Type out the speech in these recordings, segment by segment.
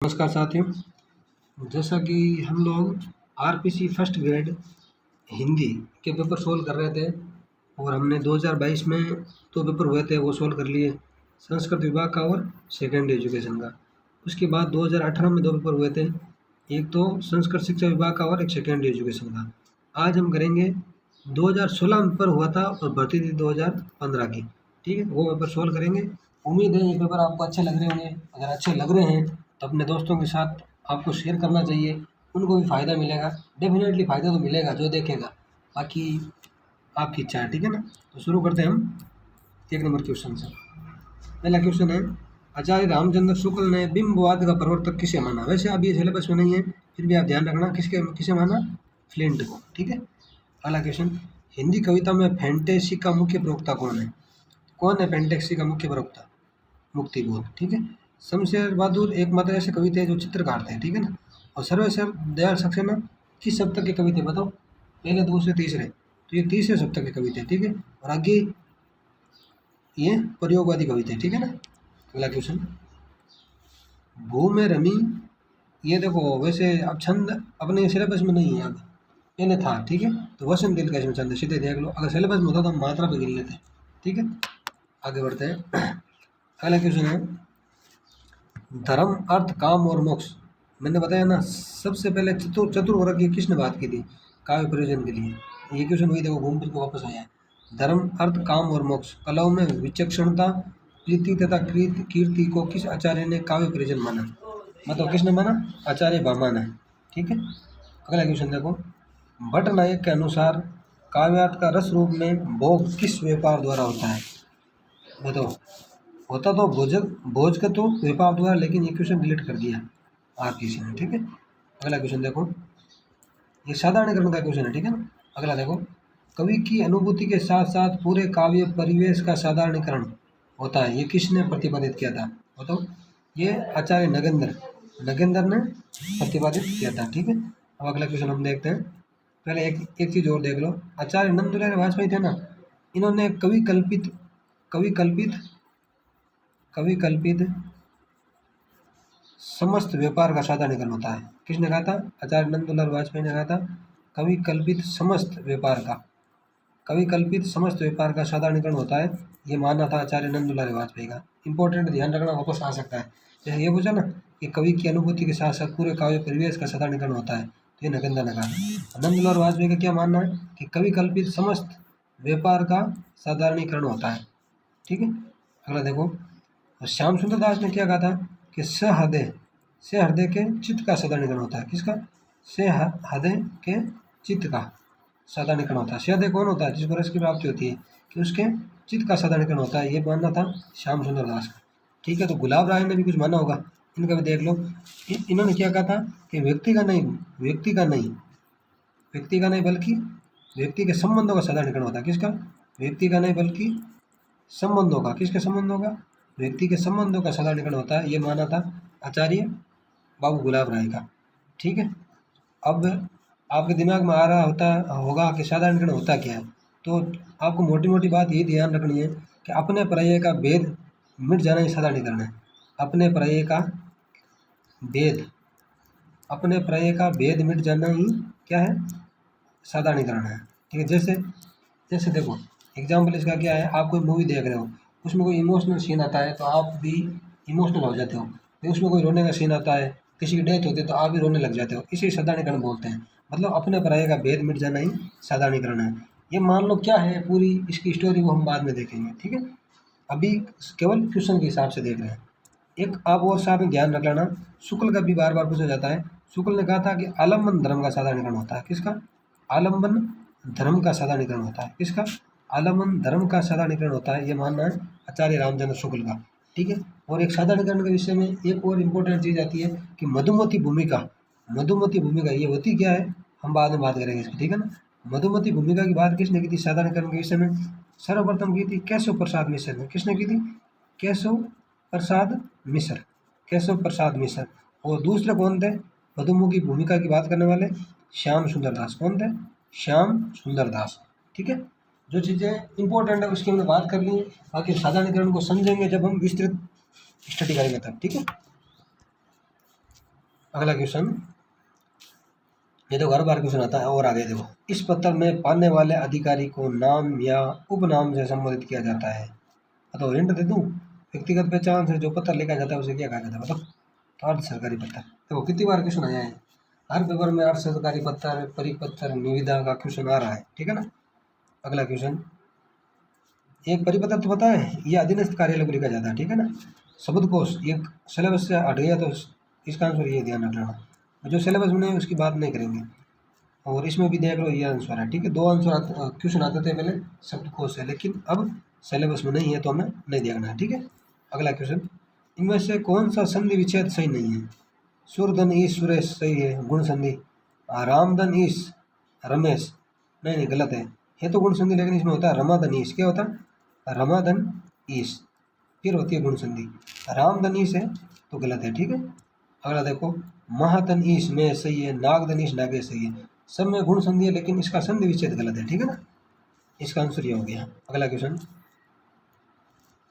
नमस्कार साथियों। जैसा कि हम लोग आरपीसी फर्स्ट ग्रेड हिंदी के पेपर सोल्व कर रहे थे और हमने 2022 में 2 पेपर हुए थे वो सोल्व कर लिए, संस्कृत विभाग का और सेकेंडरी एजुकेशन का। उसके बाद 2018 में 2 पेपर हुए थे, एक तो संस्कृत शिक्षा विभाग का और एक सेकेंडरी एजुकेशन का। आज हम करेंगे 2016 में पेपर हुआ था और भर्ती थी 2015 की। ठीक है, वो पेपर सोल्व करेंगे। उम्मीद है ये पेपर आपको अच्छे लग रहे होंगे। अगर अच्छे लग रहे हैं तो अपने दोस्तों के साथ आपको शेयर करना चाहिए, उनको भी फ़ायदा मिलेगा। डेफिनेटली फ़ायदा तो मिलेगा जो देखेगा, बाकी आपकी इच्छा है। ठीक है ना, तो शुरू करते हैं हम 1 नंबर क्वेश्चन से। पहला क्वेश्चन है, आचार्य रामचंद्र शुक्ल ने बिंबवाद का प्रवर्तक किसे माना। वैसे अब ये सिलेबस में नहीं है, फिर भी आप ध्यान रखना किसे माना, फ्लिंट को। ठीक है। अगला क्वेश्चन, हिंदी कविता में फैंटेसी का मुख्य प्रवक्ता कौन है फैंटेसी का मुख्य प्रवक्ता, मुक्तिबोध। ठीक है। शमशेर बहादुर एकमात्र ऐसे कवि थे जो चित्रकार थे। ठीक है ना। और सर्वेश्वर दयाल सक्सेना किस शतक के कवि थे बताओ, पहले, दूसरे, तीसरे, तो ये तीसरे शतक के कवि थे। ठीक है। और आगे ये प्रयोगवादी कवि थे। ठीक है ना। अगला क्वेश्चन, भू में रमी, ये देखो वैसे अब छंद अपने सिलेबस में नहीं है, अब पहले था। ठीक है। तो वसंत दिल का इसमें छंद है, सीधे देख लो। अगर सिलेबस में होता तो हम मात्रा पे गिन लेते। ठीक है, आगे बढ़ते हैं। अगला क्वेश्चन है, धर्म अर्थ काम और मोक्ष। मैंने बताया ना, सबसे पहले चतुर्वर्ग की किसने बात की थी, काव्य प्रयोजन के लिए। ये क्वेश्चन वही देखो घूम फिर के वापस आया है। धर्म अर्थ काम और मोक्ष, कलाओं में विचक्षणता, प्रीति तथा कीर्ति को किस आचार्य ने काव्य प्रयोजन माना। मतलब किसने माना, आचार्य भामा ने। ठीक है। अगला क्वेश्चन देखो, भट्ट नायक के अनुसार काव्यार्थ का रस रूप में भोग किस व्यापार द्वारा होता है बताओ। होता तो भोज का तो व्यापार द्वारा, लेकिन ये क्वेश्चन डिलीट कर दिया आरपीसी ने। ठीक है। अगला क्वेश्चन देखो, ये साधारणीकरण का क्वेश्चन है। ठीक है ना। अगला देखो, कवि की अनुभूति के साथ साथ पूरे काव्य परिवेश का साधारणीकरण होता है, ये किसने प्रतिपादित किया था बताओ। ये आचार्य नगेंद्र ने प्रतिपादित किया था। ठीक है। अब अगला क्वेश्चन हम देखते हैं। पहले एक चीज और देख लो, आचार्य नंदलाल वाजपेयी थे ना, इन्होंने कवि कल्पित समस्त व्यापार का साधारणीकरण होता है। किसने कहा था, आचार्य नंदलाल वाजपेयी ने कहा था, कवि कल्पित समस्त व्यापार का साधारणीकरण होता है, ये मानना था आचार्य नंदलाल वाजपेयी का। इंपॉर्टेंट, ध्यान रखना, वापस आ सकता है। जैसे ये पूछा ना कि कवि की अनुभूति के साथ साथ पूरे काव्य परिवेश का साधारणीकरण होता है, तो ये नगेंद्र ने कहा। नंदलाल वाजपेयी का क्या मानना है कि कवि कल्पित समस्त व्यापार का साधारणीकरण होता है। ठीक है। अगला देखो, श्याम सुंदर दास ने क्या कहा था कि सहृदय के चित्त का साधारणीकरण होता है। किसका, सहृदय के चित्त का साधारणीकरण होता है। सहृदय कौन होता है, जिसको रस की प्राप्ति होती है, कि उसके चित्त का साधारणीकरण होता है, ये मानना था श्याम सुंदर दास का। ठीक है। तो गुलाब राय ने भी कुछ माना होगा, इनका भी देख लो। इन्होंने क्या कहा था कि व्यक्ति का नहीं बल्कि व्यक्ति के संबंधों का साधारणीकरण होता है। किसका, व्यक्ति का नहीं बल्कि संबंधों का। किसके संबंधों का, व्यक्ति के संबंधों का साधारणीकरण होता है, ये माना था आचार्य बाबू गुलाब राय का। ठीक है। अब आपके दिमाग में आ रहा होगा कि साधारणीकरण होता क्या है, तो आपको मोटी मोटी बात ये ध्यान रखनी है कि अपने पर्याय का भेद मिट जाना ही साधारणीकरण है। अपने पर्याय का भेद मिट जाना ही क्या है, साधारणीकरण है। ठीक है। जैसे देखो एग्जाम्पल इसका क्या है, आप कोई मूवी देख रहे हो, उसमें कोई इमोशनल सीन आता है तो आप भी इमोशनल हो जाते हो। फिर उसमें कोई रोने का सीन आता है, किसी की डेथ होती है तो आप भी रोने लग जाते हो, इसे साधारणीकरण बोलते हैं। मतलब अपने पर्याय का भेद मिट जाना ही साधारणीकरण है। ये मान लो क्या है, पूरी इसकी स्टोरी वो हम बाद में देखेंगे। ठीक है। अभी केवल क्वेश्चन के हिसाब से देख रहे हैं। एक आप और साथ में ध्यान रख लेना, शुक्ल का भी बार बार पूछा जाता है। शुक्ल ने कहा था कि आलम्बन धर्म का साधारणीकरण होता है। किसका, आलम्बन धर्म का साधारणीकरण होता है। किसका, आलम्बन धर्म का साधारणीकरण होता है, ये मानना है आचार्य रामचंद्र शुक्ल का। ठीक है। और एक साधारणीकरण के विषय में एक और इम्पोर्टेंट चीज़ आती है कि मधुमती भूमिका ये होती क्या है, हम बाद में बात करेंगे इसकी। ठीक है ना। मधुमती भूमिका की बात किसने की थी साधारणीकरण के विषय में, सर्वप्रथम की थी केशव प्रसाद मिश्र ने। किसने की थी, केशव प्रसाद मिश्र। और दूसरे कौन थे, मधुमती भूमिका की बात करने वाले, श्याम सुंदर दास। कौन थे, श्याम सुंदर दास। ठीक है। जो चीज़ें इंपॉर्टेंट है उसकी हमने बात कर ली है, बाकी साधारणीकरण को समझेंगे जब हम विस्तृत स्टडी करेंगे तब। ठीक है। अगला क्वेश्चन, ये देखो हर बार क्वेश्चन आता है। और आगे देखो, इस पत्र में पाने वाले अधिकारी को नाम या उपनाम से संबोधित किया जाता है। तो हिंट दे दूं, व्यक्तिगत पहचान से जो पत्र लिखा जाता है उसे क्या कहा जाता है बताओ। तो अर्ध सरकारी पत्र। देखो कितनी बार क्वेश्चन आया है, हर पेपर में अर्ध सरकारी पत्र, परिपत्र, निविदा का क्वेश्चन आ रहा है, ठीक है ना। अगला क्वेश्चन, एक परिपत्र तो पता है, ये अधीनस्थ कार्यालय को लिखा जाता है, ठीक है ना। शब्दकोश एक सिलेबस से हट गया तो इसका आंसर ये ध्यान रख लेना। जो सिलेबस में नहीं उसकी बात नहीं करेंगे। और इसमें भी देख लो ये आंसर है, ठीक है। दो आंसर क्वेश्चन आते थे पहले शब्दकोश से, लेकिन अब सिलेबस में नहीं है तो हमें नहीं देखना है, ठीक है। अगला क्वेश्चन, इनमें से कौन सा संधि विच्छेद सही नहीं है। सूरधन ईश सुरेश सही है, गुण संधि। रामधन ईश रमेश, नहीं नहीं गलत है, ये तो गुण संधि, लेकिन इसमें होता है रमाधन ईश। क्या होता है, रमाधन ईश, फिर होती है गुण संधि। रामधन ईश है तो गलत है, ठीक है। अगला देखो, महाधन ईश में सही है, नागधन ईश नागे सही है। सब में गुण संधि है लेकिन इसका संधि विच्छेद गलत है, ठीक है ना। इसका आंसर ये हो गया। अगला क्वेश्चन,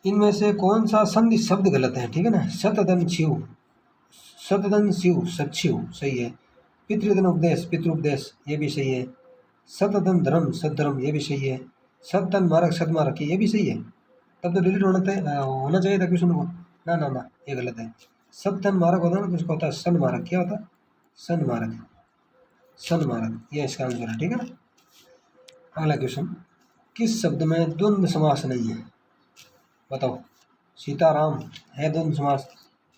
इनमें से कौन सा संधि शब्द गलत है, ठीक है ना। सतधन शिव, सतधन शिव सचिव सही है। पितृधन उपदेश पितृपदेश ये भी सही है। सतधन धर्म सद्धर्म ये भी सही है। सतधन मारक सदमारक ये भी सही है। तब तो डिलीट होना चाहिए था क्वेश्चन को, ना ना ना ये गलत है। सतधन मारक होता है ना तो उसका होता है सन मारक। क्या होता है, सन मारक, सन मारक, ये इसका आंसर है, ठीक है ना। अगला क्वेश्चन, किस शब्द में द्वंद्व समास नहीं है बताओ। सीताराम है द्वंद्व समास,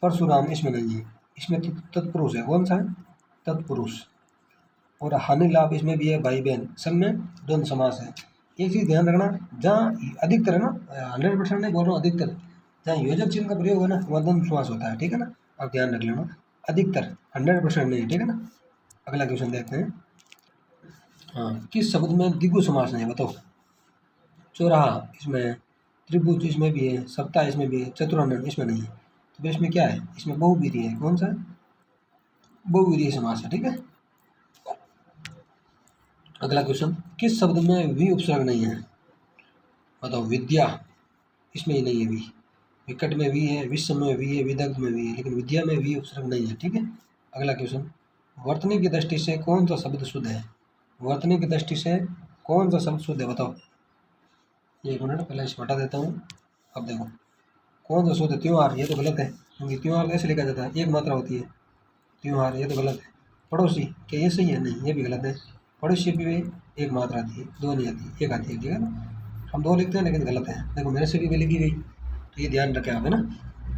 परशुराम इसमें नहीं है, इसमें तो तत्पुरुष है। कौन सा है, तत्पुरुष। और हानि लाभ इसमें भी है, भाई बहन, सब में द्वंद्व समास है। एक चीज़ ध्यान रखना, जहाँ अधिकतर है ना, 100% नहीं बोल रहा हूँ, अधिकतर जहाँ योजक चिन्ह का प्रयोग है ना वहाँ द्वंद्व समास होता है, ठीक है ना। आप ध्यान रख लेना, अधिकतर 100% नहीं, ठीक है ना। अगला क्वेश्चन देखते हैं। हाँ, किस शब्द में द्विगु समास नहीं है बताओ। चौराहा इसमें, त्रिभुज इसमें भी है, सप्ताह इसमें भी है, चतुरानन इसमें नहीं है। तो फिर इसमें क्या है, इसमें बहुवीर्य है। कौन सा है, बहुवीर्य समास है, ठीक है। अगला क्वेश्चन, किस शब्द में वी उपसर्ग नहीं है बताओ। विद्या इसमें ही नहीं है वी। विकट में वी है, विश्व में वी है, विदग्ध में वी है, लेकिन विद्या में वी उपसर्ग नहीं है, ठीक है। अगला क्वेश्चन, वर्तनी की दृष्टि से कौन सा शब्द शुद्ध है। वर्तनी की दृष्टि से कौन सा शब्द शुद्ध है बताओ। एक मिनट पहले इसे हटा देता हूँ। अब देखो कौन सा शुद्ध है, त्योहार ये तो गलत है, क्योंकि त्योहार कैसे लिखा जाता है, एक मात्रा होती है। त्योहार ये तो गलत है। पड़ोसी क्या ये सही है, नहीं ये भी गलत है। पड़ोसी भी एक मात्रा आती है, दो नहीं आती, एक आती है, ठीक है ना। हम दो लिखते हैं लेकिन गलत है। देखो मेरे से भी लिखी गई, तो ये ध्यान रखें आप, है ना।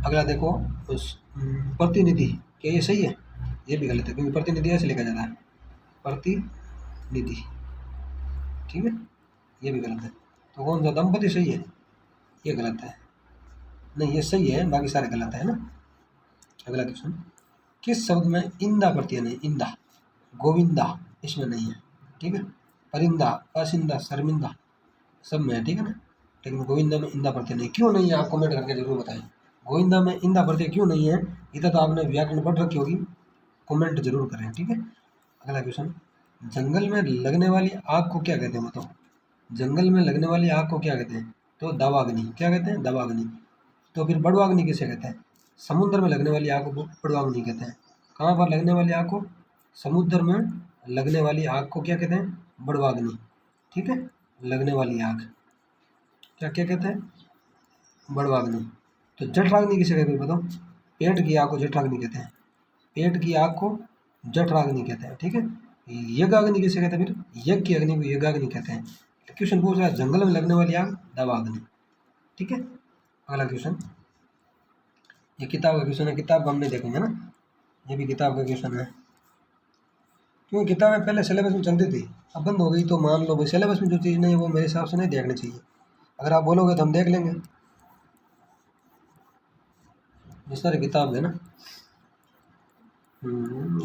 अगला देखो, उस प्रतिनिधि क्या ये सही है, ये भी गलत है, क्योंकि प्रतिनिधि ऐसे लिखा जाता है, प्रतिनिधि, ठीक है, ये भी गलत है। तो कौन सा, दंपति सही है, ये गलत है, नहीं ये सही है, बाकी सारे गलत है ना। अगला क्वेश्चन, किस शब्द में इंदा प्रत्यय नहीं, इंदा, गोविंदा इसमें नहीं है, ठीक है। परिंदा, असिंदा, शर्मिंदा सब में है, ठीक है ना, लेकिन गोविंदा में इंदा प्रत्यय नहीं। क्यों नहीं है आप कमेंट करके जरूर बताएं, गोविंदा में इंदा प्रत्यय क्यों नहीं है। इधर तो आपने व्याकरण पढ़ रखी होगी, कमेंट जरूर करें, ठीक है। अगला क्वेश्चन, जंगल में लगने वाली आग को क्या कहते हैं बताओ। जंगल में लगने वाली आग को क्या कहते हैं, तो दावाग्नि। क्या कहते हैं, दावाग्नि। तो फिर बड़वाग्नि किसे कहते हैं, समुद्र में लगने वाली आग को बड़वाग्नि कहते हैं। कहाँ पर लगने वाली आग को, समुद्र में लगने वाली आग को क्या कहते हैं, बड़वाग्नि, ठीक है। लगने वाली आग क्या क्या कहते हैं, बड़वाग्नि। तो जठराग्नि किसे कहते हैं बताओ। पेट की आग को जठराग्नि कहते हैं, पेट की आग को जठराग्नि कहते हैं, ठीक है। यज्ञाग्नि किसे कहते हैं, फिर यज्ञ की अग्नि को यज्ञाग्नि कहते हैं। क्वेश्चन पूछ रहा है जंगल में लगने वाली आग दावाग्नि, ठीक है। अगला क्वेश्चन, ये किताब का क्वेश्चन है, किताब का हमने देखेंगे ना, ये भी किताब का क्वेश्चन है। क्योंकि किताबें पहले सिलेबस में चलती थी, अब बंद हो गई, तो मान लो भाई सिलेबस में जो चीज़ नहीं है वो मेरे हिसाब से नहीं देखनी चाहिए। अगर आप बोलोगे तो हम देख लेंगे, जिस सारी किताब है ना।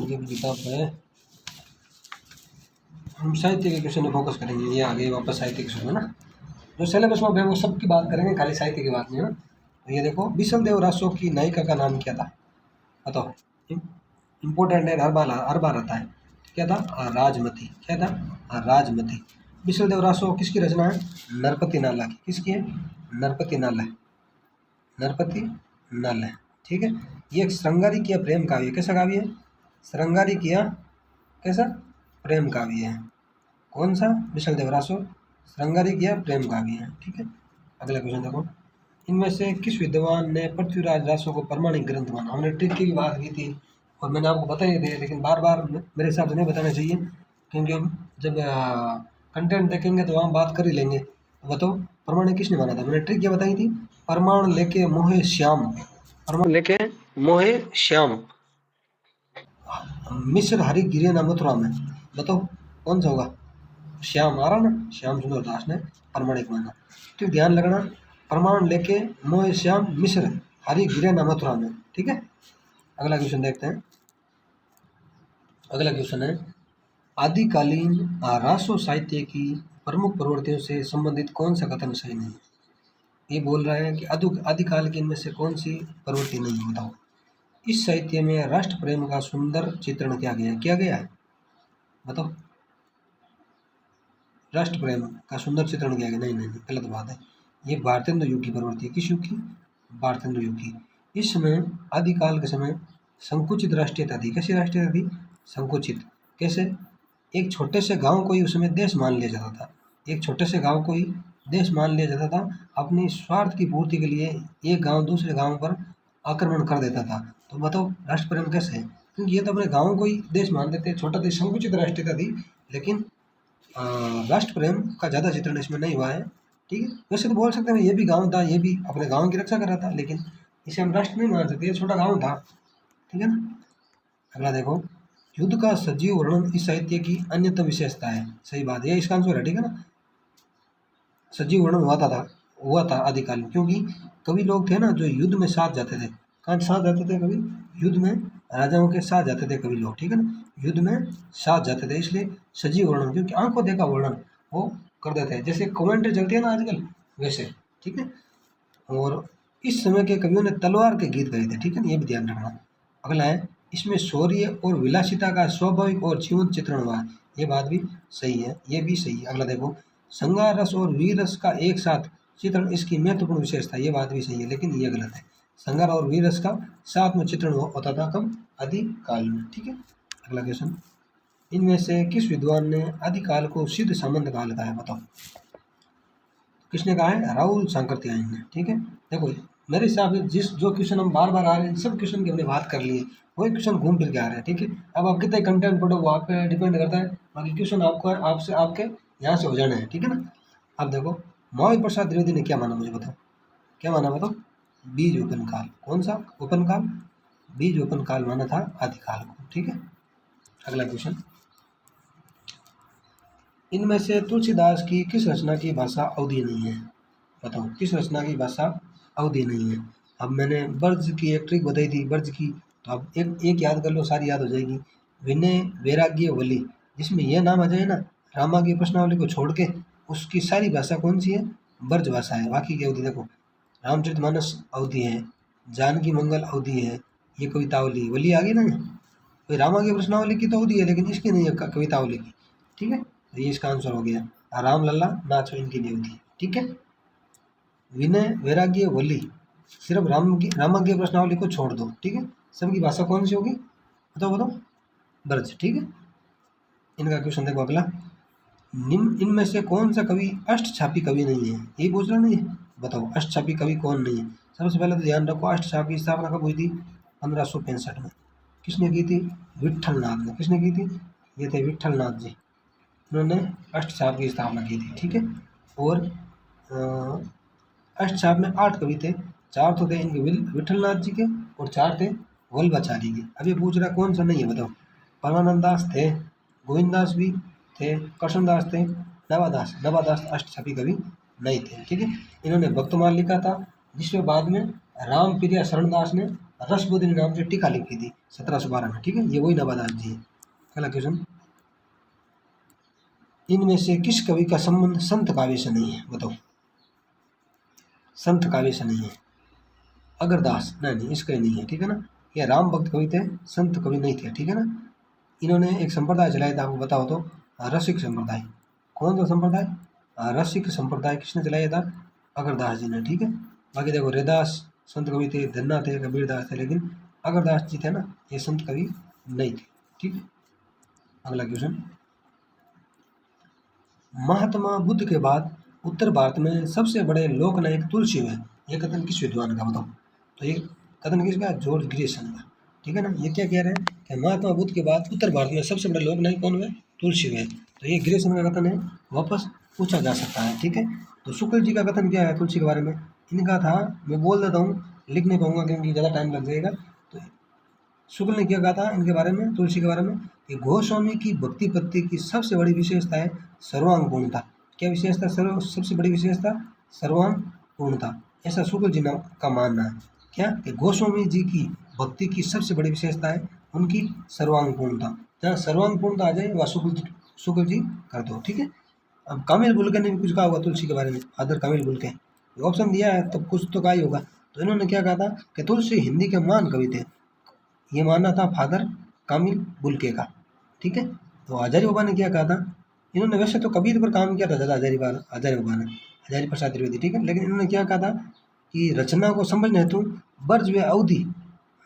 ये भी किताब है, हम साहित्य के क्वेश्चन में फोकस करेंगे। ये आगे वापस साहित्य क्वेश्चन है ना, जो सिलेबस में है वो सब की बात करेंगे, खाली साहित्य की बात नहीं है ना। तो ये देखो, विसल देव रासो की नायिका का नाम क्या था बताओ। इम्पोर्टेंट है, हर बार आता है। क्या था, राजमती। क्या था, राजमती। विसल देव रासो किसकी रचना है, नरपति नाला की। किसकी है, नरपति नाला, नरपति नाला, ठीक है। ये एक श्रृंगारिक या प्रेम काव्य, कैसा काव्य है, श्रृंगारी किया कैसा प्रेम काव्य है। कौन सा? विशाल देवरासो श्रृंगारी किया प्रेम काव्य है। ठीक है, अगला क्वेश्चन देखो, इनमें से किस विद्वान ने पृथ्वीराज रासो को प्रमाणिक ग्रंथ माना? हमने ट्रिक की भी बात की थी और मैंने आपको बताए थे, लेकिन बार बार मेरे हिसाब से नहीं बताना चाहिए, क्योंकि हम जब कंटेंट देखेंगे तो वहाँ बात कर ही लेंगे। तो बताओ प्रमाणिक किसने माना था? मैंने ट्रिक क्या बताई थी? प्रमाण लेके मोहे श्याम, प्रमाण लेके मोहे श्याम, मिस्र हरि गिरे न मथुरा में। बताओ कौन सा होगा? श्याम आ रहा ना, श्याम सुंदर दास ने प्रमाणिक माना। तो ध्यान लगना, प्रमाण लेके मोह श्याम मिस्र हरि गिरे न मथुरा में। ठीक है, अगला क्वेश्चन देखते हैं। अगला क्वेश्चन है, आदिकालीन रासो साहित्य की प्रमुख प्रवृत्तियों से संबंधित कौन सा कथन सही नहीं है? ये बोल रहा है कि आदिकाल की इनमें से कौन सी प्रवृत्ति नहीं है, बताओ। इस साहित्य में राष्ट्र प्रेम का सुंदर चित्रण किया गया है, किया गया है, बताओ। राष्ट्र प्रेम का सुंदर चित्रण किया गया? नहीं नहीं नहीं, गलत बात है। ये भारतेंदु युग की प्रवृत्ति है। किस युग की? भारतेंदु युग की। इस समय आदिकाल के समय संकुचित राष्ट्रीयता थी। कैसी राष्ट्रीयता थी? संकुचित। कैसे? एक छोटे से गांव को ही उस समय देश मान लिया जाता था। एक छोटे से गांव को ही देश मान लिया जाता था। अपनी स्वार्थ की पूर्ति के लिए एक गांव दूसरे गांव पर आक्रमण कर देता था। तो बताओ राष्ट्र प्रेम कैसे है? क्योंकि ये तो अपने गाँव को ही देश मानते थे, छोटा थे, संकुचित राष्ट्रीयता थी, लेकिन राष्ट्र प्रेम का ज़्यादा चित्रण इसमें नहीं हुआ है। ठीक है, वैसे तो बोल सकते हैं ये भी गांव था, ये भी अपने गांव की रक्षा कर रहा था, लेकिन इसे हम राष्ट्र नहीं मान सकते, ये छोटा गांव था। ठीक है ना, अगला देखो, युद्ध का सजीव वर्णन इस साहित्य की अन्यतम विशेषता है। सही बात है, ये इसका आंसर है। ठीक है ना, सजीव वर्णन हुआ था आदिकाल में, क्योंकि कवि लोग थे ना जो युद्ध में साथ जाते थे। कहाँ साथ जाते थे कवि? युद्ध में राजाओं के साथ जाते थे कवि लोग। ठीक है ना, युद्ध में साथ जाते थे, इसलिए सजीव वर्णन, क्योंकि आंखों देखा वर्णन वो कर देते हैं, जैसे कमेंट्री चलती है ना आजकल, वैसे। ठीक है, और इस समय के कवियों ने तलवार के गीत गाए थे। ठीक है ना, ये भी ध्यान रखना। अगला है, इसमें शौर्य और विलासिता का स्वाभाविक और जीवंत चित्रण हुआ है। ये बात भी सही है, ये भी सही है। अगला देखो, संगार रस और वीर रस का एक साथ चित्रण इसकी महत्वपूर्ण विशेषता है। ये बात भी सही है, लेकिन ये गलत है। संगार और वीर रस का साथ में चित्रण होता था कब? आदिकाल में। ठीक है, अगला क्वेश्चन, इनमें से किस विद्वान ने आदिकाल को सिद्ध सामंत काल कहा है? बताओ किसने कहा है? राहुल सांकृत्यायन ने। ठीक है, देखो मेरे हिसाब से जो क्वेश्चन हम बार बार आ रहे हैं, सब क्वेश्चन की हमने बात कर ली है, वही क्वेश्चन घूम फिर के आ रहे हैं। ठीक है, अब आप कितने कंटेंट पढ़ो वो आप पे डिपेंड करता है, बाकी क्वेश्चन आपको आपसे आपके यहाँ से हो जाना है। ठीक है ना, अब देखो, महावीर प्रसाद द्विवेदी ने क्या माना, मुझे बताओ क्या माना, बताओ। बीज ओपन काल। कौन सा ओपन काल? बीज ओपन काल माना था आदिकाल को। ठीक है, अगला क्वेश्चन, इनमें से तुलसीदास की किस रचना की भाषा अवधि नहीं है? बताओ किस रचना की भाषा अवधि नहीं है? अब मैंने ब्रज की एक ट्रिक बताई थी, ब्रज की, तो अब एक एक याद कर लो, सारी याद हो जाएगी। विनय वैराग्य वली, जिसमें यह नाम आ जाए ना, रामा की प्रश्नावली को छोड़ के, उसकी सारी भाषा कौन सी है? ब्रज भाषा है। बाकी की अवधि देखो, रामचरितमानस अवधि है, जानकी मंगल अवधि है, ये कवितावली वली आ गई ना। कोई रामा की प्रश्नावली की तो अवधि है, लेकिन इसकी नहीं है कवितावली की। ठीक है, तो ये इसका आंसर हो गया। राम लल्ला नाचो इनकी नहीं होती। ठीक है, विनय वैराग्य वली, सिर्फ रामा की प्रश्नावली को छोड़ दो। ठीक है, सबकी भाषा कौन सी होगी? बताओ बताओ। ब्रज। ठीक है, इनका क्वेश्चन देखो अगला, निम्न इनमें से कौन सा कवि अष्टछापी कवि नहीं है? ये पूछ रहा नहीं है, बताओ अष्टछापी कवि कौन नहीं है? सबसे पहले तो ध्यान रखो, अष्टछापी की स्थापना कब हुई थी? 1565 में। किसने की थी? विट्ठल नाथ ने। किसने की थी? ये थे विट्ठल नाथ जी, उन्होंने अष्टछाप की स्थापना की थी। ठीक है, और अष्टछाप में 8 कवि थे, 4 तो थे इनके विट्ठल नाथ जी के, और 4 थे वल्लभाचार्य के। अब ये पूछ रहा कौन सा नहीं है, बताओ। परमानंद दास थे, गोविंद दास भी थे, कृष्णदास थे, नवादास अष्टछापी कवि नहीं थे। ठीक है, इन्होंने भक्तमाल लिखा था, जिसमें बाद में राम प्रिया शरणदास ने रसबुद्धि नाम से टीका लिखी थी 1712 में। ठीक है, ये वही नवादास जी है। अगला क्वेश्चन, इनमें से किस कवि का संबंध संत काव्य से नहीं है? बताओ संत काव्य से नहीं है। अगरदास, नहीं इसका ही नहीं है। ठीक है ना, ये राम भक्त कवि थे, संत कवि नहीं थे। ठीक है ना, इन्होंने एक संप्रदाय चलाया था, आपको बताओ तो, रसिक संप्रदाय। कौन सा संप्रदाय? रसिक संप्रदाय किसने चलाया था? अगरदास जी ने। ठीक है, बाकी देखो, रैदास संत कवि थे, धन्ना थे, कबीरदास थे, लेकिन अगरदास जी थे ना, ये संत कवि नहीं थे। ठीक है। अगला क्वेश्चन, महात्मा बुद्ध के बाद उत्तर भारत में सबसे बड़े लोक नायक तुलसी हुए, ये कथन किस विद्वान का बताओ। तो ये कथन किसका, जॉर्ज ग्रिशन का। ठीक है ना। ये क्या कह रहे हैं कि महात्मा बुद्ध के बाद उत्तर भारत में सबसे बड़े लोक नायक कौन हुए, तुलसी हुए। तो ये ग्रिशन का कथन है, वापस पूछा जा सकता है। ठीक है। तो शुक्ल जी का कथन क्या है तुलसी के बारे में, इनका था, मैं बोल देता हूँ, लिख नहीं पाऊंगा क्योंकि ज़्यादा टाइम लग जाएगा। तो शुक्ल ने क्या कहा था इनके बारे में, तुलसी के बारे में, कि गोस्वामी की भक्ति पत्ति की सबसे बड़ी विशेषता है सर्वांग पूर्णता। क्या विशेषता, सबसे बड़ी विशेषता सर्वांग पूर्णता, ऐसा शुक्ल जी का मानना है। क्या कि गोस्वामी जी की भक्ति की सबसे बड़ी विशेषता है उनकी सर्वांग पूर्णता। जहाँ सर्वांग पूर्णता आ जाए वह शुक्ल जी कर दो। ठीक है। अब कामिल बुल्के ने भी कुछ कहा होगा तुलसी के बारे में, फादर कामिल बुल्के, ऑप्शन दिया है तब कुछ तो कहा ही होगा। तो इन्होंने क्या कहा था कि तुलसी हिंदी के महान कवि थे, ये मानना था फादर कामिल बुल्के का। ठीक है। तो हजारी बाबा ने क्या कहा था, इन्होंने वैसे तो कबीर पर काम किया था ज़्यादा, हजारी बाबा ने, हजारी प्रसाद त्रिवेदी। ठीक है। लेकिन इन्होंने क्या कहा था कि रचना को समझने हेतु वर्ज व अवधि,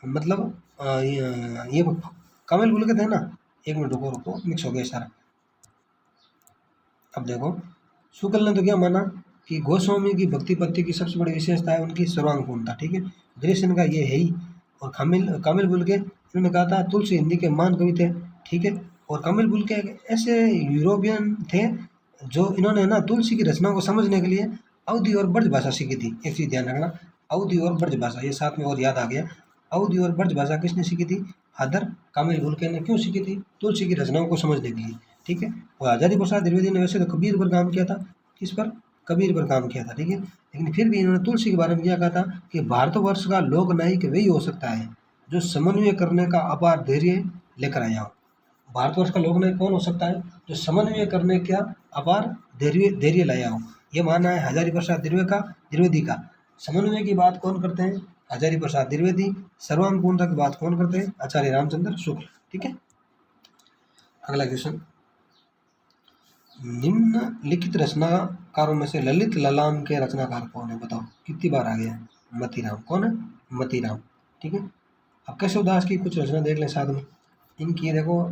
मतलब ये कामिल बुल्के थे ना, एक मिनट रुको रुको, मिक्स हो गया सारा। अब देखो, शुक्ल ने तो क्या माना कि गोस्वामी की भक्ति पत्ति की सबसे बड़ी विशेषता है उनकी सर्वांग पूर्णता। ठीक है। ग्रेसन का ये है ही। और कामिल कामिल बुल के इन्होंने कहा था तुलसी हिंदी के महान कवि थे। ठीक है। और कामिल बुल के ऐसे यूरोपियन थे जो इन्होंने ना तुलसी की रचना को समझने के लिए अवधि और ब्रज भाषा सीखी थी। एक चीज ध्यान रखना, अवधि और ब्रज भाषा, ये साथ में और याद आ गया। अवधि और ब्रज भाषा किसने सीखी थी, फादर कामिल बुल के ने। क्यों सीखी थी, तुलसी की रचनाओं को समझने के लिए। ठीक है। और हजारी प्रसाद द्विवेदी ने वैसे तो कबीर पर काम किया था, किस पर, कबीर पर काम किया था। ठीक है। लेकिन फिर भी इन्होंने तुलसी के बारे में क्या कहा था कि भारतवर्ष का लोक नायक वही हो सकता है जो समन्वय करने का अपार धैर्य लेकर आया हो। भारतवर्ष का लोक नायक कौन हो सकता है, जो समन्वय करने का अपार धैर्य लाया हो। ये मानना है हजारी प्रसाद द्विवेदी का। समन्वय की बात कौन करते हैं, हजारी प्रसाद द्विवेदी। सर्वांग पूर्णता की बात कौन करते हैं, आचार्य रामचंद्र शुक्ल। ठीक है। अगला क्वेश्चन, निम्नलिखित रचनाकारों में से ललित ललाम के रचनाकार कौन है, बताओ। कितनी बार आ गया, मतीराम। कौन है, मतीराम। ठीक है। अब केशव दास की कुछ रचना देख लें साथ में। इनकी देखो,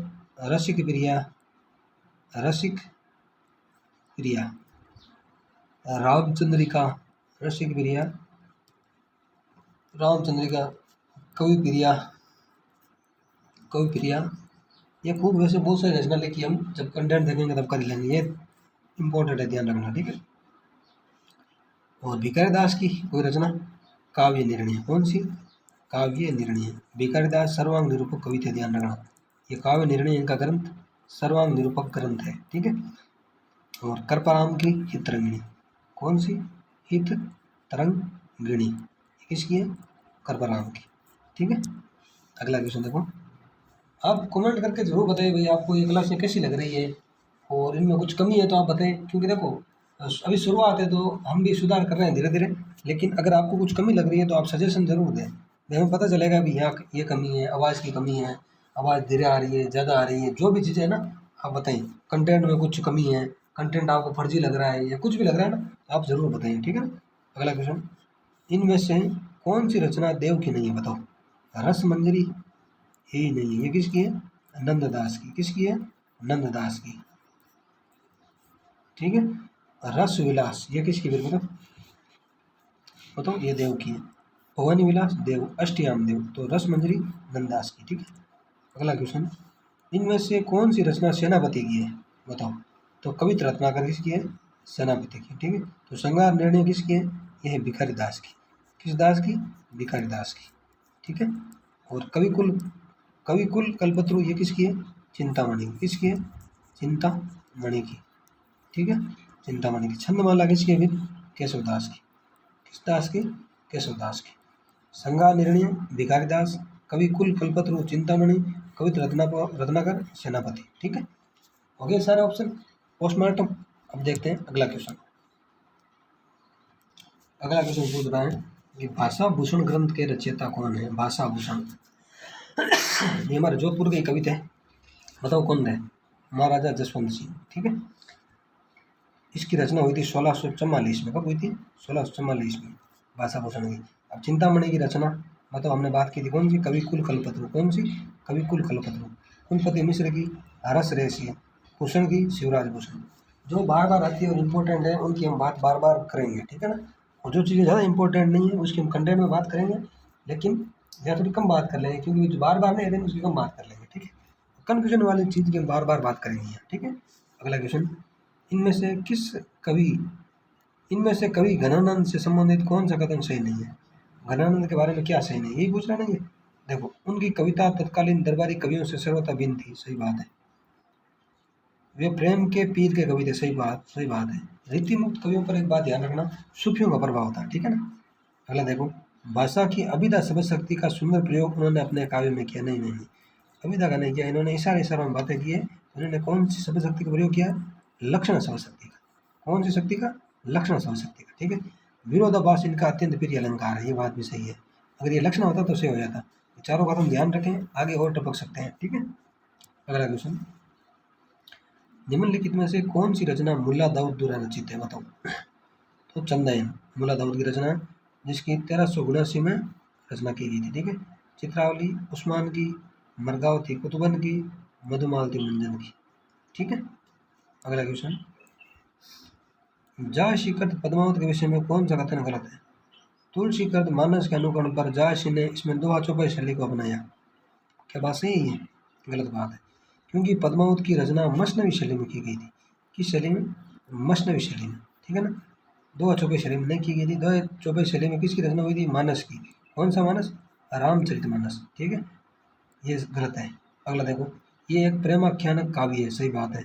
रसिक प्रिया, रसिक प्रिया, रामचंद्रिका, रसिक प्रिया, रामचंद्रिका, कवि प्रिया, कवि प्रिया। ये खूब वैसे बहुत सारी रचना लिखी, हम जब कंटेंट देखेंगे तब कर लेंगे, ये इंपॉर्टेंट है, ध्यान रखना। ठीक है। और भिखारी दास की कोई रचना, काव्य निर्णय। कौन सी, काव्य निर्णय। भिखारी दास सर्वांग निरूपक कवि थे, ध्यान रखना। ये काव्य निर्णय इनका ग्रंथ सर्वांग निरूपक ग्रंथ है। ठीक है। और करपराम की हित तरंगिणी। कौन सी, हित तरंगिणी, किसकी है, करपराम की। ठीक है। अगला क्वेश्चन देखो, आप कमेंट करके जरूर बताइए भाई आपको ये क्लासें कैसी लग रही है, और इनमें कुछ कमी है तो आप बताएं। क्योंकि देखो अभी शुरुआत है तो हम भी सुधार कर रहे हैं धीरे धीरे। लेकिन अगर आपको कुछ कमी लग रही है तो आप सजेशन जरूर दें, हमें पता चलेगा भी यहाँ ये कमी है, आवाज़ की कमी है, आवाज़ धीरे आ रही है, ज़्यादा आ रही है, जो भी चीज़ें है ना आप बताएं। कंटेंट में कुछ कमी है, कंटेंट आपको फर्जी लग रहा है या कुछ भी लग रहा है ना, आप ज़रूर बताइए। ठीक है ना। अगला क्वेश्चन, इनमें से कौन सी रचना देव की नहीं है, बताओ। रस मंजरी ही नहीं है, ये किसकी है, नंददास की। किसकी है, नंददास की। ठीक है। रस विलास ये किसकी, फिर बताओ, बताओ, ये देव की है। भवानी विलास देव, अष्टयाम देव। तो रस मंजरी नंददास की। ठीक है। अगला क्वेश्चन, इनमें से कौन सी रचना सेनापति की है, बताओ। तो कवित्र रत्नाकर किसकी है, सेनापति की। ठीक है। तो श्रृंगार निर्णय किसकी है, यह है भिखारी दास की। किस दास की, भिखारी दास की। ठीक है। और कविकुल कल्पत्रु ये किसकी है, चिंतामणि की। किसकी है, चिंतामणि की। ठीक है। चिंतामणि की। छंदमाला किसकी है, फिर केशव दास की। किस दास की, केशव दास की। श्रृंगार निर्णय भिखारी दास, कविकुल कल्पत्रु चिंतामणि, कवित्र रत्नाकर सेनापति। ठीक है। हो गए सारे ऑप्शन, पोस्टमार्टम। अब देखते हैं अगला क्वेश्चन। अगला क्वेश्चन पूछ रहा है कि भाषा भूषण ग्रंथ के रचयिता कौन है, भाषा भूषण। ये हमारे जोधपुर के कवि थे, बताओ कौन थे, महाराजा जसवंत सिंह। ठीक है। इसकी रचना हुई थी 1644 में। कब हुई थी, 1644 में, भाषा भूषण की। अब चिंतामणि की रचना बताओ, हमने बात की थी कौन सी, कविकुल कल्पत्रु। कौन सी, कविकुल कल्पत्रु। कुलपति मिश्र की रस रेसी, भूषण की शिवराज भूषण। जो बार बार आती है और इम्पोर्टेंट है उनकी हम बात बार बार करेंगे, ठीक है ना। और जो चीज़ें ज़्यादा इंपॉर्टेंट नहीं है उसकी हम कंटेंट में बात करेंगे, लेकिन या थोड़ी कम बात कर लेंगे, क्योंकि जो बार बार नहीं आते उसकी कम बात कर लेंगे, ठीक है। कन्फ्यूजन वाली चीज़ की हम बार बार बात करेंगे यहाँ, ठीक है। अगला क्वेश्चन, इनमें से किस कवि इनमें से कवि घनानंद से संबंधित कौन सा कथन सही नहीं है। घनानंद के बारे में क्या सही नहीं है, यही पूछ रहा नहीं है। देखो, उनकी कविता तत्कालीन दरबारी कवियों से सर्वथा भिन्न थी, सही बात है। वे प्रेम के पीर के कवि थे, सही बात है। रीति मुक्त कवियों पर एक बात ध्यान रखना, सूफियों का प्रभाव था, ठीक है ना। अगला देखो, भाषा की अभिधा शब्द शक्ति का सुंदर प्रयोग उन्होंने अपने काव्य में किया। नहीं नहीं नहीं, अभिधा का नहीं किया, इन्होंने इशारे इशारों में बातें की है। उन्होंने कौन सी शब्द शक्ति का प्रयोग किया, लक्षण शब्द शक्ति का। कौन सी शक्ति का, लक्षण शब्द शक्ति का, ठीक है। विरोधाभास इनका अत्यंत प्रिय अलंकार है, ये बात भी सही है। अगर ये लक्षण होता तो सही हो जाता। चारों का हम ध्यान रखें, आगे और टपक सकते हैं, ठीक है। अगला क्वेश्चन, निम्नलिखित में से कौन सी रचना मुल्ला दाऊद द्वारा रचित है, बताओ। तो चंदयन मुल्ला दाऊद की रचना, जिसकी 1379 में रचना की गई थी, ठीक है। चित्रावली उस्मान की, मरगावती कुतुबन की, मधुमालती मंजन की, ठीक है। अगला क्वेश्चन, जायसी कृत पद्मावत के विषय में कौन सा कथन गलत है। तुलसी कृत मानस के अनुकरण पर जायसी ने इसमें दोहा चौपाई शैली को अपनाया, क्या बात सही है, गलत बात है। क्योंकि पद्मावत की रचना मसनवी शैली में की गई थी। किस शैली में, मसनवी शैली में, ठीक है ना। दोहा चौपाई शैली में नहीं की गई थी। दोहा चौपाई शैली में किसकी रचना हुई थी, मानस की। कौन सा मानस, रामचरितमानस, ठीक है। ये गलत है। अगला देखो, ये एक प्रेमाख्यानक काव्य है, सही बात है।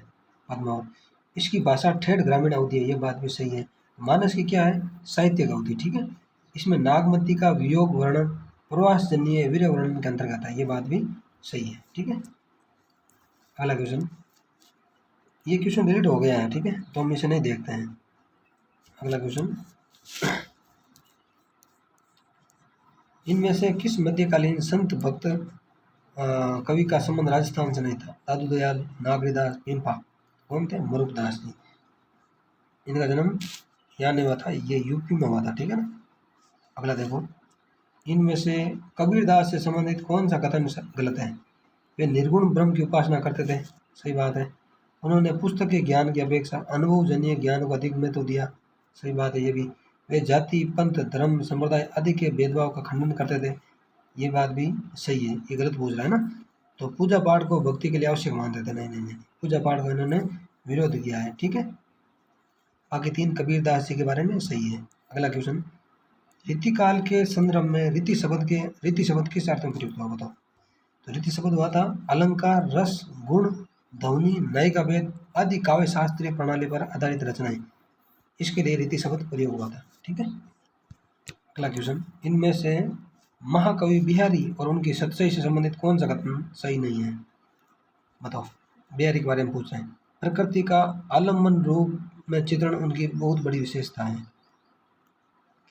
पद्मावत, इसकी भाषा ठेठ ग्रामीण अवधि है, ये बात भी सही है। मानस की क्या है, साहित्यिक अवधि, ठीक है। इसमें नागमती का वियोग वर्णन प्रवासजन्य वीर वर्णन के अंतर्गत है, ये बात भी सही है, ठीक है। अगला क्वेश्चन, ये क्वेश्चन डिलीट हो गया है, ठीक है, तो हम इसे नहीं देखते हैं। अगला क्वेश्चन, इनमें से किस मध्यकालीन संत भक्त कवि का संबंध राजस्थान से नहीं था। दादू दयाल, नागरीदास, पिंपा, कौन थे, मरुकदास जी। इनका जन्म यहाँ नहीं हुआ था, ये यूपी में हुआ था, ठीक है ना। अगला देखो, इनमें से कबीरदास से संबंधित कौन सा कथन गलत है। वे निर्गुण ब्रह्म की उपासना करते थे, सही बात है। उन्होंने पुस्तक के ज्ञान की अपेक्षा अनुभवजन्य ज्ञान को अधिक महत्व दिया, सही बात है ये भी। वे जाति पंथ धर्म संप्रदाय आदि के भेदभाव का खंडन करते थे, ये बात भी सही है। ये गलत पूछ रहा है ना। तो पूजा पाठ को भक्ति के लिए आवश्यक मानते थे, नहीं नहीं नहीं, पूजा पाठ को इन्होंने विरोध किया है, ठीक है। बाकी तीन कबीरदास जी के बारे में सही है। अगला क्वेश्चन, रीतिकाल के संदर्भ में रीति शब्द किस अर्थ में प्रयुक्त हुआ, बताओ। तो रीति शब्द हुआ था अलंकार, रस, गुण, ध्वनि, नय का भेद आदि काव्य शास्त्रीय प्रणाली पर आधारित रचनाएं, इसके लिए रीति शब्द प्रयोग हुआ था, ठीक है। अगला क्वेश्चन, इनमें से महाकवि बिहारी और उनकी सतसई से संबंधित कौन सा कथन सही नहीं है, बताओ। बिहारी के बारे में पूछ रहे हैं। प्रकृति का आलम्बन रूप में चित्रण उनकी बहुत बड़ी विशेषता है,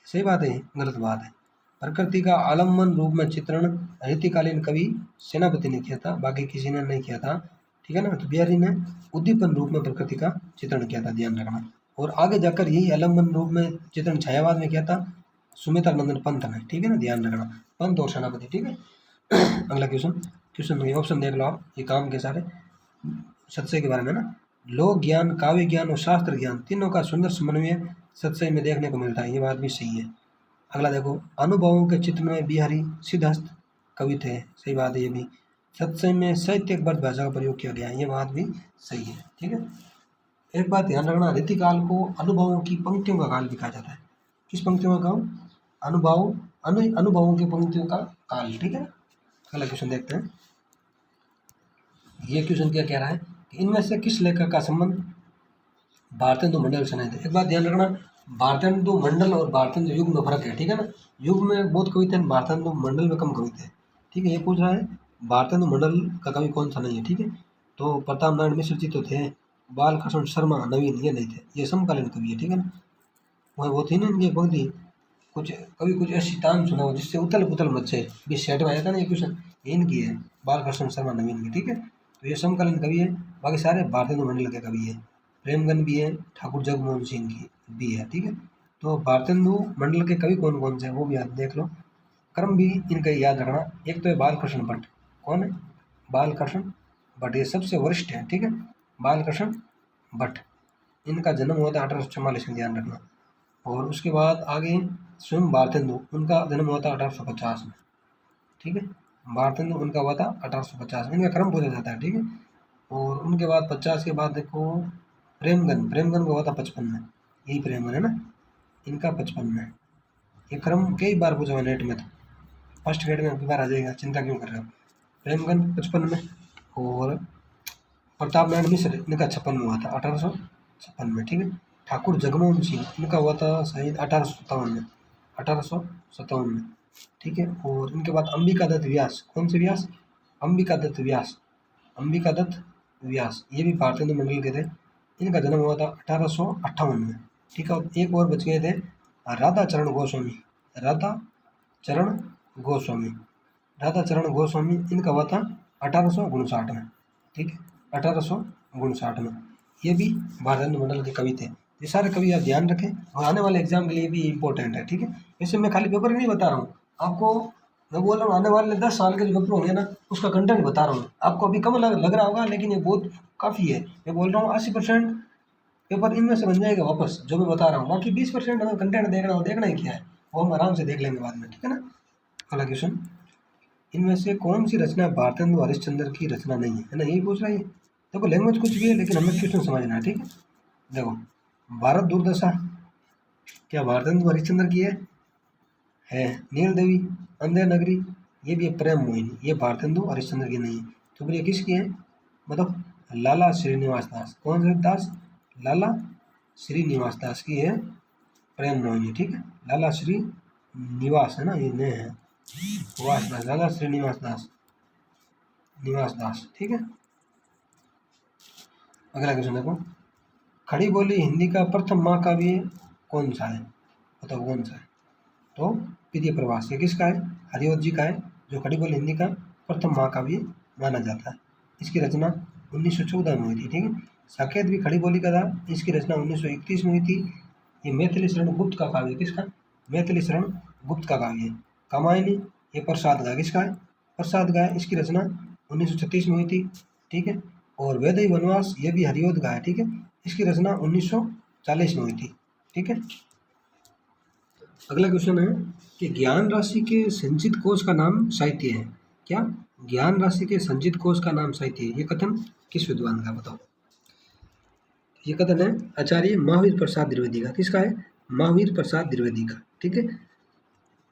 सही बात है, गलत बात है। प्रकृति का आलम्बन रूप में चित्रण रीतिकालीन कवि सेनापति ने किया था, बाकी किसी ने नहीं किया था, ठीक है ना। तो बिहारी ने उद्दीपन रूप में प्रकृति का चित्रण किया था, ध्यान रखना। और आगे जाकर यही आलम्बन रूप में चित्रण छायावाद में किया था सुमित्रा नंदन पंत ने, ठीक है ना, ध्यान रखना, पंत और सेनापति, ठीक है। अगला क्वेश्चन ऑप्शन देख लो आप, ये काम के सारे सत्सय के बारे में ना। लोक ज्ञान, काव्य ज्ञान और शास्त्र ज्ञान तीनों का सुंदर समन्वय सत्सय में देखने को मिलता है, ये बात भी सही है। अगला देखो, अनुभवों के चित्र में बिहारी सिद्धहस्त कवि थे, सही बात है ये भी। सत्सय में साहित्यिक बद्ध भाषा का प्रयोग किया गया है, ये बात भी सही है, ठीक है। एक बात ध्यान रखना, रीतिकाल को अनुभवों की पंक्तियों का काल भी कहा जाता है। किस पंक्तियों का काल, अनुभवों की पंक्तियों का काल, ठीक है। अगला क्वेश्चन देखते हैं। ये क्वेश्चन क्या कह रहा है कि इनमें से किस लेखक का संबंध भारतेंदु मंडल से नहीं था। एक बात ध्यान रखना, भारतेंदु मंडल और भारतेंदु युग में फर्क है, ठीक है ना। युग में बहुत कवि थे, भारतेंदु मंडल में कम कवि थे, ठीक है। ये पूछ रहा है भारतेंदु मंडल का कवि कौन सा नहीं है, ठीक है। तो प्रताप नारायण मिश्र जी तो थे, बालकृष्ण शर्मा, नवीन, ये नहीं थे, ये समकालीन कवि है, ठीक है ना। वो थी ना इनकी एक पंक्ति, कुछ कभी कुछ ऐसी तान सुनाओ जिससे उथल पुथल मचे, बीस सेट में आया था ना ये क्वेश्चन, ये इनकी है, बालकृष्ण शर्मा नवीन की, ठीक है। तो ये समकालीन कवि है, बाकी सारे भारतेंदु मंडल के कवि है। प्रेमगन भी है, ठाकुर जगमोहन सिंह की भी है, ठीक है। तो भारतेंदु मंडल के कवि कौन कौन से हैं वो भी याद देख लो, क्रम भी इनका याद रखना। एक तो है बालकृष्ण भट्ट, कौन है, बालकृष्ण भट्ट ये सबसे वरिष्ठ है, ठीक है, बालकृष्ण भट्ट। इनका जन्म हुआ था 1844 में, ध्यान रखना। और उसके बाद आगे स्वयं भारतेंदु, उनका जन्म हुआ था 1850 में, ठीक है। भारतेंदु उनका हुआ था 1850 में, इनका क्रम पूछा जाता है, ठीक है। और उनके बाद 50 के बाद देखो प्रेमगन, प्रेमगन का हुआ था 55 में, यही प्रेमगन है ना, इनका 55 में। ये क्रम कई बार पूछा हुआ नेट में, तो फर्स्ट ग्रेड में आपकी बार आ जाएगा, चिंता क्यों कर रहे हो। प्रेमगन 55 में। और प्रताप नारायण मिश्र, इनका 56 में हुआ था, 1856 में, ठीक है। ठाकुर जगमोहन सिंह, इनका हुआ था शायद 1857 में, 1857 में, ठीक है। और इनके बाद अंबिका दत्त व्यास, कौन से व्यास, अंबिका दत्त व्यास, अंबिका दत्त व्यास, ये भी भारतेंदु मंडल के थे। इनका जन्म हुआ था 1858 में, ठीक है। और एक और बच गए थे राधा चरण गोस्वामी, राधा चरण गोस्वामी, राधा चरण गोस्वामी, इनका हुआ था 1859 में, ठीक है, 1859 में। ये भी भारतेंदु मंडल के कवि थे। ये सारे कवि आप ध्यान रखें और आने वाले एग्जाम के लिए भी इम्पोर्टेंट है, ठीक है। इससे मैं खाली पेपर नहीं बता रहा हूँ आपको, मैं बोल रहा हूँ आने वाले 10 साल के जो पेपर होंगे ना, उसका कंटेंट बता रहा हूँ। आपको अभी कम लग रहा होगा, लेकिन ये बहुत काफ़ी है। मैं बोल रहा हूँ 80% पेपर इनमें से बन जाएगा वापस, जो मैं बता रहा हूँ। बाकी 20% हमें कंटेंट देखना हो, देखना ही क्या है, वो हम आराम से देख लेंगे बाद में, ठीक है ना। अगला क्वेश्चन, इनमें से कौन सी रचना भारतेंदु हरिश्चंद्र की रचना नहीं है ना, यही पूछ रहा है ये। देखो लैंग्वेज कुछ भी है, लेकिन हमें क्वेश्चन समझना है, ठीक है। देखो भारत दुर्दशा, क्या भारतेंदु हरिश्चंद्र की है। नील देवी, अंधेर नगरी, ये भी है प्रेम मोहिनी, ये भारतेंदु हरिश्चंद्र की नहीं है। तो फिर ये किसकी है, मतलब लाला श्रीनिवास दास, कौन से दास, लाला श्रीनिवास दास की है प्रेम मोहिनी, ठीक है। लाला श्री निवास है ना, ये ने है वास दास, लाला श्रीनिवास दास, निवास दास, ठीक है। अगला क्वेश्चन देखो, खड़ी बोली हिंदी का प्रथम महाकाव्य कौन सा है, बताओ कौन सा है। तो प्रिय प्रवास, ये किसका है, हरिओं जी का है, जो खड़ी बोली हिंदी का प्रथम महाकाव्य माना जाता है। इसकी रचना 1914 में हुई थी, ठीक है। साकेत भी खड़ी बोली का था, इसकी रचना 1931 में हुई थी। ये मैथिली शरण गुप्त का काव्य, किसका, मैथिली शरण गुप्त का काव्य है। कामायनी, ये प्रसाद का, किसका है, प्रसाद का है, इसकी रचना 1936 में हुई थी, ठीक है। और वैदेही वनवास, ये भी हरिओं का है, ठीक है, इसकी रचना 1940 में हुई थी, ठीक है। अगला क्वेश्चन है कि ज्ञान राशि के संचित कोश का नाम साहित्य है, क्या, ज्ञान राशि के संचित कोश का नाम साहित्य है, ये कथन किस विद्वान का, बताओ। ये कथन है आचार्य महावीर प्रसाद द्विवेदी का, किसका है, महावीर प्रसाद द्विवेदी का, ठीक है।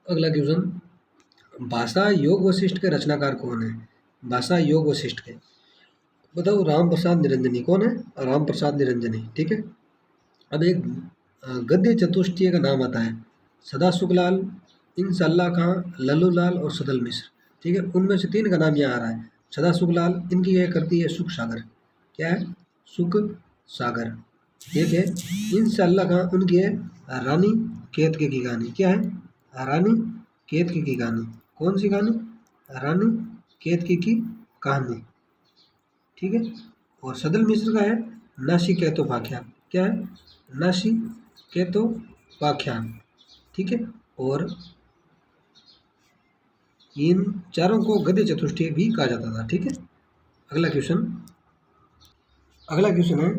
अगला क्वेश्चन, भाषा योग वशिष्ठ के रचनाकार कौन है, भाषा योग वशिष्ठ के, बताओ। राम प्रसाद निरंजनी, कौन है, राम प्रसाद निरंजनी, ठीक है। अब एक गद्य चतुष्टय का नाम आता है, सदा सुखलाल, इंशाल्लाह खां, लल्लू लाल और सदल मिश्र, ठीक है। उनमें से 3 का नाम यहाँ आ रहा है। सदा सुखलाल, इनकी यह करती है सुख सागर, क्या है, सुख सागर, एक है। इंशाल्लाह खां, उनकी है रानी केतकी की कहानी, क्या है, रानी केतकी की कहानी, कौन सी कहानी, रानी केतकी की कहानी, ठीक है। और सदल मिश्र का है नासिकेतोपाख्यान, क्या है, नासिकेतोपाख्यान, ठीक है। और इन चारों को गद्य चतुष्टय भी कहा जाता था, ठीक है। अगला क्वेश्चन, अगला क्वेश्चन है,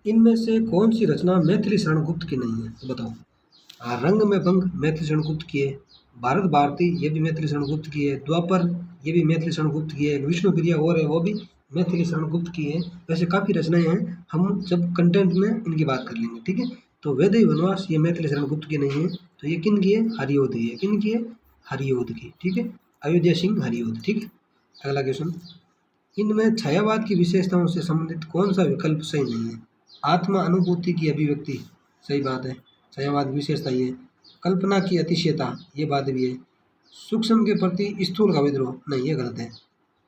इनमें से कौन सी रचना मैथिली शरण गुप्त की नहीं है, तो बताओ। रंग में भंग मैथिली शरण गुप्त की है, भारत भारती, ये भी मैथिली शरण गुप्त की है, द्वापर, ये भी मैथिली शरण गुप्त की है, विष्णु प्रिया और है, वो भी मैथिली शरण गुप्त की है। वैसे काफ़ी रचनाएं हैं, हम जब कंटेंट में इनकी बात कर लेंगे, ठीक है। तो वैदेही वनवास, ये मैथिली शरण गुप्त की नहीं है, तो ये किन की है, हरिओं की है, किन की है, हरिओं की, ठीक है, अयोध्या सिंह हरिओं, ठीक है। अगला क्वेश्चन, इनमें छायावाद की विशेषताओं से संबंधित कौन सा विकल्प सही नहीं है, आत्मा अनुभूति की अभिव्यक्ति, सही बात है, छायावाद की विशेषता ये है। कल्पना की अतिशयता, ये बात भी है। सूक्ष्म के प्रति स्थूल का विद्रोह, नहीं ये गलत है,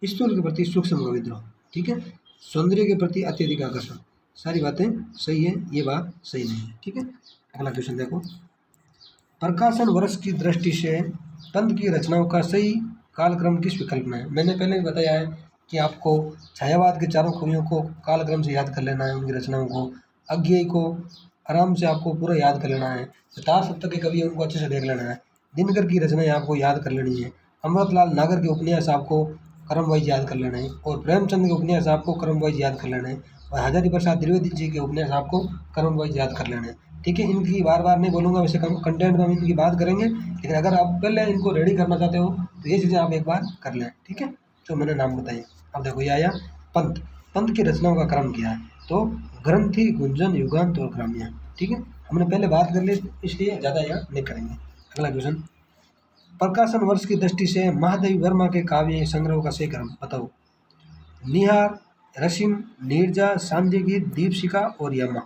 स्थूल के प्रति सूक्ष्म का विद्रोह, ठीक है। सौंदर्य के प्रति अत्यधिक आकर्षण, सारी बातें सही है, ये बात सही नहीं है, ठीक है। अगला क्वेश्चन देखो, प्रकाशन वर्ष की दृष्टि से तंत्र की रचनाओं का सही कालक्रम किस विकल्प में है। मैंने पहले भी बताया है कि आपको छायावाद के चारों कवियों को कालक्रम से याद कर लेना है, उनकी रचनाओं को। अज्ञेय को आराम से आपको पूरा याद कर लेना है। 4 सप्तक के कवि उनको अच्छे से देख लेना है। दिनकर की रचनाएं आपको याद कर लेनी है। अमृतलाल नागर के उपन्यास आपको क्रम वाइज याद कर लेना है, और प्रेमचंद के उपन्यास आपको क्रम वाइज याद कर लेना है, और हजारी प्रसाद द्विवेदी जी के उपन्यास आपको क्रम वाइज याद कर लेना है। ठीक है, इनकी बार बार नहीं बोलूँगा, वैसे कंटेंट में हम इनकी बात करेंगे, लेकिन अगर आप पहले इनको रेडी करना चाहते हो तो ये चीज़ें आप एक बार कर लें। ठीक है, जो मैंने नाम बताए। अब देखो ये आया पंत। पंत की रचनाओं का क्रम क्या है, तो ग्रंथि, गुंजन, युगांत और ग्राम्य। ठीक है, हमने पहले बात कर ली, इसलिए ज़्यादा यहाँ नहीं करेंगे। अगला क्वेश्चन, प्रकाशन वर्ष की दृष्टि से महादेवी वर्मा के काव्य संग्रह का सही क्रम बताओ। निहार, रसिम, नीरजा, सांध्यगीत, दीपशिखा और यमा।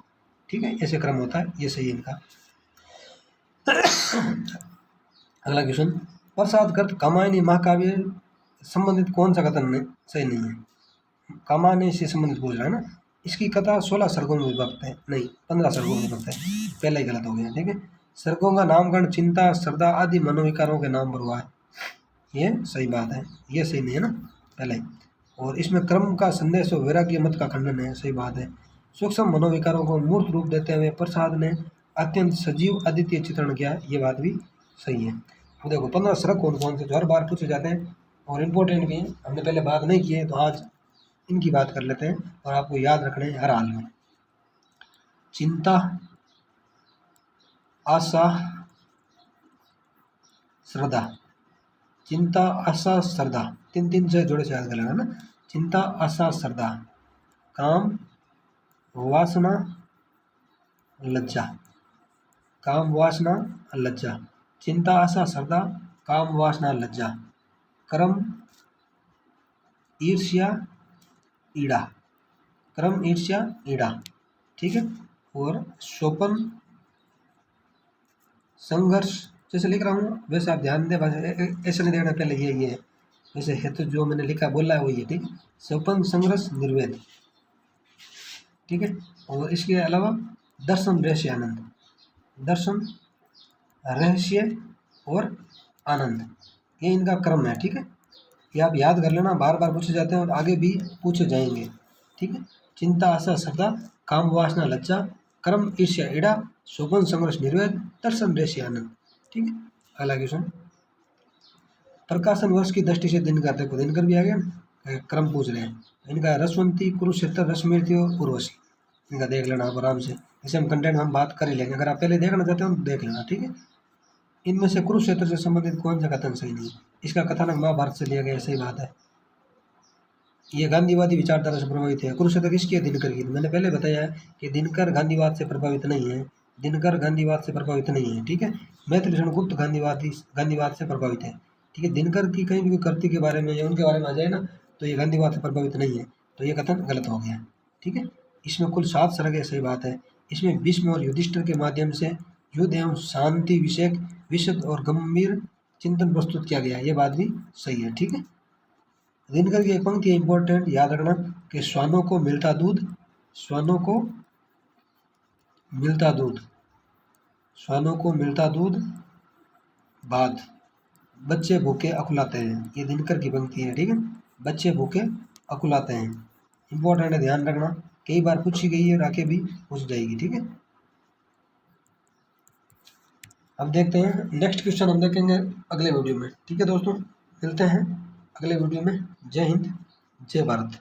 ठीक है, ऐसे क्रम होता है, ये सही है इनका। अगला क्वेश्चन, प्रसाद कृत कामायनी महाकाव्य संबंधित कौन सा कथन में सही नहीं है। कामायनी से संबंधित पूछ रहा है ना। इसकी कथा 16 सर्गों में विभक्त है, नहीं 15 सर्गों में विभक्त है, पहला ही गलत हो गया। ठीक है, सर्गों का नामकरण चिंता, श्रद्धा आदि मनोविकारों के नाम पर हुआ है, ये सही बात है, ये सही नहीं है ना, पहले ही। और इसमें क्रम का संदेश और वैराग्य मत का खंडन है, सही बात है। सूक्ष्म मनोविकारों को मूर्त रूप देते हुए प्रसाद ने अत्यंत सजीव अद्वितीय चित्रण किया है, ये बात भी सही है। अब देखो 15 सर्ग कौन कौन से जो हर बार पूछे जाते हैं और इम्पोर्टेंट भी हैं, हमने पहले बात नहीं की है, तो आज इनकी बात कर लेते हैं और आपको याद रखने हैं हर हाल में। चिंता, आशा, श्रद्धा। चिंता, आशा, श्रद्धा, तीन तीन से जोड़े से याद कर लेना ना। चिंता, आशा, श्रद्धा, काम, वासना, लज्जा। काम, वासना, लज्जा। चिंता, आशा, श्रद्धा, काम, वासना, लज्जा। कर्म, ईर्ष्या, ईड़ा। कर्म, ईर्ष्या, ईड़ा। ठीक है, और शोपन, संघर्ष। जैसे लिख रहा हूँ वैसे आप ध्यान दें, बस ऐसे नहीं देखना पहले ये है, वैसे है तो जो मैंने लिखा बोला है वही है। ठीक है, शोपन, संघर्ष, निर्वेद। ठीक है, और इसके अलावा दर्शन, रहस्य, आनंद। दर्शन, रहस्य और आनंद, ये इनका क्रम है। ठीक है, ये आप याद कर लेना, बार बार पूछे जाते हैं और आगे भी पूछे जाएंगे। ठीक है, चिंता, आशा, श्रद्धा, काम, वासना, लज्जा, कर्म, ईर्ष्या, ईड़ा, शोभन, संघर्ष, निर्वेद, दर्शन, रहस्य, आनंद। ठीक है, अगला क्वेश्चन, प्रकाशन वर्ष की दृष्टि से दिनकर, देखो दिनकर भी आ गया, क्रम पूछ रहे हैं। इनका रसवंती, कुरुक्षेत्र, रश्मिरथी और उर्वशी। इनका देख लेना आप आराम से, जैसे हम कंटेंट हम बात कर ही लेंगे, अगर आप पहले देखना चाहते हो तो देख लेना। ठीक है, इनमें से कुरुक्षेत्र से संबंधित कौन सा कथन सही नहीं, इसका कथानक महाभारत से लिया गया, सही बात है। ये गांधीवादी विचारधारा से प्रभावित है। कुरुक्षेत्र किसकी है, दिनकर की। मैंने पहले बताया है कि दिनकर गांधीवाद से प्रभावित नहीं है, दिनकर गांधीवाद से प्रभावित नहीं है। ठीक है, मैथिलीशरण गुप्त गांधीवाद से प्रभावित है। ठीक है, दिनकर की कहीं भी कोई कृति के बारे में या उनके बारे में आ जाए ना तो ये गांधीवाद से प्रभावित नहीं है, तो ये कथन गलत हो गया। ठीक है, इसमें कुल 7 सर्ग है, सही बात है। इसमें भीष्म और युधिष्ठिर के माध्यम से युद्ध एवं शांति विषयक विशद और गंभीर चिंतन प्रस्तुत किया गया, ये बात भी सही है। ठीक है, दिनकर की एक पंक्ति इंपॉर्टेंट याद रखना कि श्वानों को मिलता दूध, श्वानों को मिलता दूध, श्वानों को मिलता दूध भात, बच्चे भूखे अकुलाते हैं, ये दिनकर की पंक्ति है। ठीक है, बच्चे भूखे अकुलाते हैं, इंपॉर्टेंट है, ध्यान रखना, कई बार पूछी गई है और आके भी पूछ जाएगी। ठीक है, अब देखते हैं नेक्स्ट क्वेश्चन, हम देखेंगे अगले वीडियो में। ठीक है दोस्तों, मिलते हैं अगले वीडियो में। जय हिंद, जय भारत।